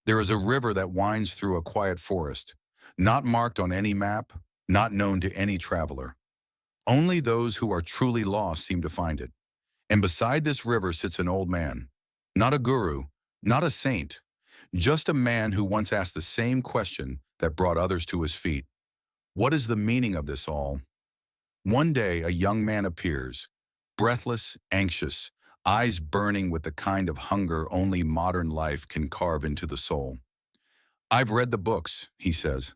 There is a river that winds through a quiet forest, not marked on any map, not known to any traveler. Only those who are truly lost seem to find it. And beside this river sits an old man, not a guru, not a saint, just a man who once asked the same question that brought others to his feet. What is the meaning of this all? One day, a young man appears, breathless, anxious, eyes burning with the kind of hunger only modern life can carve into the soul. I've read the books, he says.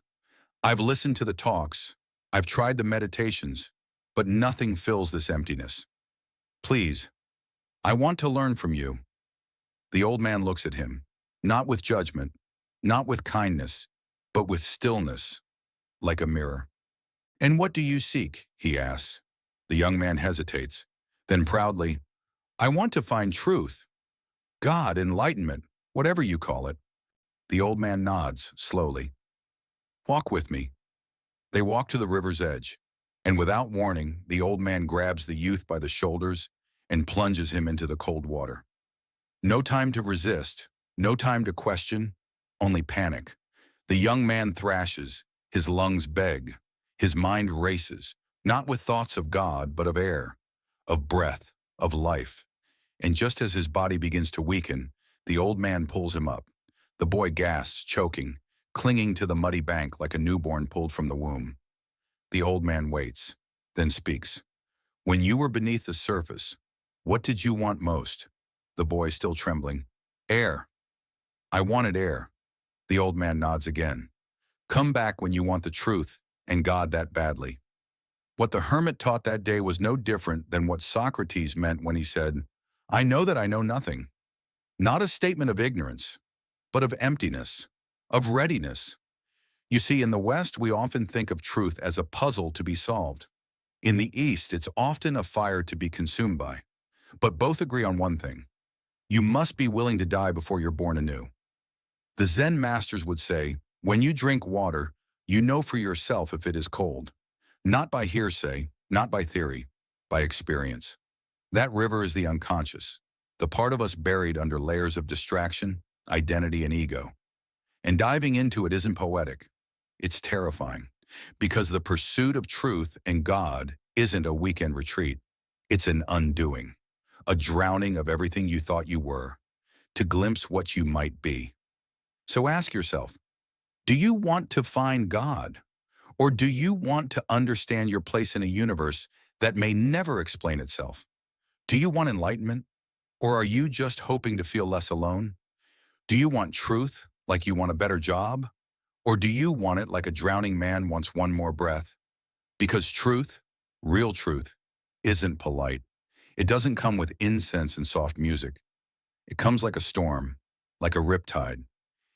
I've listened to the talks. I've tried the meditations, but nothing fills this emptiness. Please, I want to learn from you. The old man looks at him, not with judgment, not with kindness, but with stillness, like a mirror. And what do you seek? He asks. The young man hesitates. Then proudly, I want to find truth, God, enlightenment, whatever you call it. The old man nods slowly. Walk with me. They walk to the river's edge, and without warning, the old man grabs the youth by the shoulders and plunges him into the cold water. No time to resist, no time to question, only panic. The young man thrashes, his lungs beg, his mind races, not with thoughts of God, but of air, of breath, of life. And just as his body begins to weaken, the old man pulls him up. The boy gasps, choking, clinging to the muddy bank like a newborn pulled from the womb. The old man waits, then speaks. When you were beneath the surface, what did you want most? The boy, still trembling. Air. I wanted air. The old man nods again. Come back when you want the truth and God that badly. What the hermit taught that day was no different than what Socrates meant when he said, I know that I know nothing. Not a statement of ignorance, but of emptiness, of readiness. You see, in the West, we often think of truth as a puzzle to be solved. In the East, it's often a fire to be consumed by. But both agree on one thing. You must be willing to die before you're born anew. The Zen masters would say, when you drink water, you know for yourself if it is cold. Not by hearsay, not by theory, by experience. That river is the unconscious, the part of us buried under layers of distraction, identity, and ego. And diving into it isn't poetic. It's terrifying, because the pursuit of truth and God isn't a weekend retreat. It's an undoing, a drowning of everything you thought you were, to glimpse what you might be. So ask yourself, do you want to find God? Or do you want to understand your place in a universe that may never explain itself? Do you want enlightenment? Or are you just hoping to feel less alone? Do you want truth, like you want a better job? Or do you want it like a drowning man wants one more breath? Because truth, real truth, isn't polite. It doesn't come with incense and soft music. It comes like a storm, like a riptide.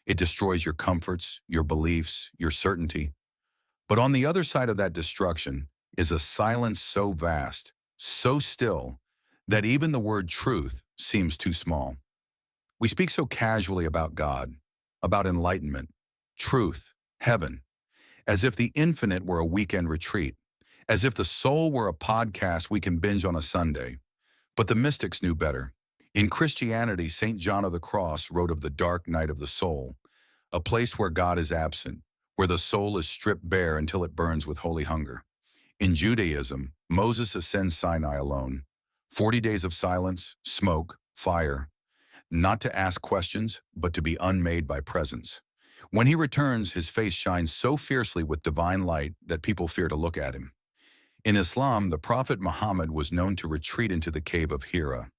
It destroys your comforts, your beliefs, your certainty. But on the other side of that destruction is a silence so vast, so still, that even the word truth seems too small. We speak so casually about God, about enlightenment, truth, heaven, as if the infinite were a weekend retreat, as if the soul were a podcast we can binge on a Sunday. But the mystics knew better. In Christianity, St. John of the Cross wrote of the dark night of the soul, a place where God is absent, where the soul is stripped bare until it burns with holy hunger. In Judaism, Moses ascends Sinai alone. 40 days of silence, smoke, fire, not to ask questions, but to be unmade by presence. When he returns, his face shines so fiercely with divine light that people fear to look at him. In Islam, the Prophet Muhammad was known to retreat into the cave of Hira.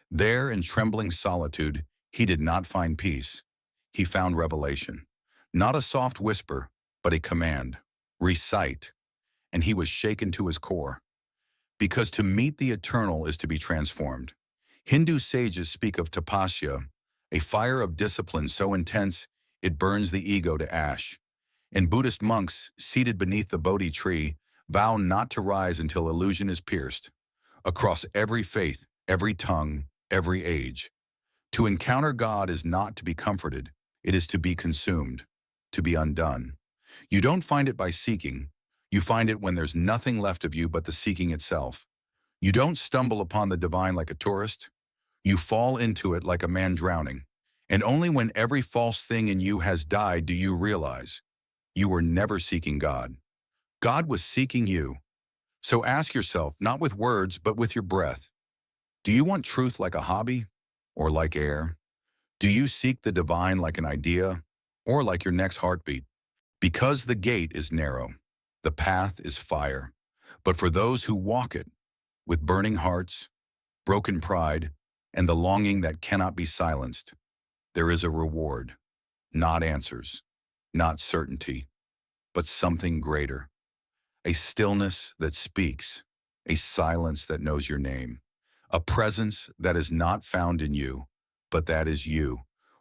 There, in trembling solitude, he did not find peace. He found revelation. Not a soft whisper, but a command. Recite. And he was shaken to his core. Because to meet the eternal is to be transformed. Hindu sages speak of tapasya, a fire of discipline so intense it burns the ego to ash. And Buddhist monks, seated beneath the Bodhi tree, vow not to rise until illusion is pierced. Across every faith, every tongue, every age. To encounter God is not to be comforted, it is to be consumed, to be undone. You don't find it by seeking. You find it when there's nothing left of you but the seeking itself. You don't stumble upon the divine like a tourist. You fall into it like a man drowning. And only when every false thing in you has died do you realize you were never seeking God. God was seeking you. So ask yourself, not with words, but with your breath, do you want truth like a hobby or like air? Do you seek the divine like an idea or like your next heartbeat? Because the gate is narrow, the path is fire. But for those who walk it with burning hearts, broken pride, and the longing that cannot be silenced, there is a reward, not answers, not certainty, but something greater. A stillness that speaks, a silence that knows your name, a presence that is not found in you, but that is you,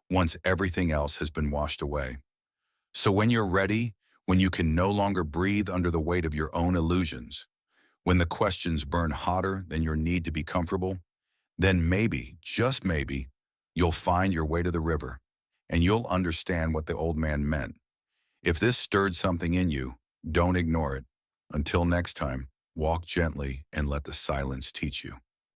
once everything else has been washed away. So when you're ready, when you can no longer breathe under the weight of your own illusions, when the questions burn hotter than your need to be comfortable, then maybe, just maybe, you'll find your way to the river, and you'll understand what the old man meant. If this stirred something in you, don't ignore it. Until next time, walk gently and let the silence teach you.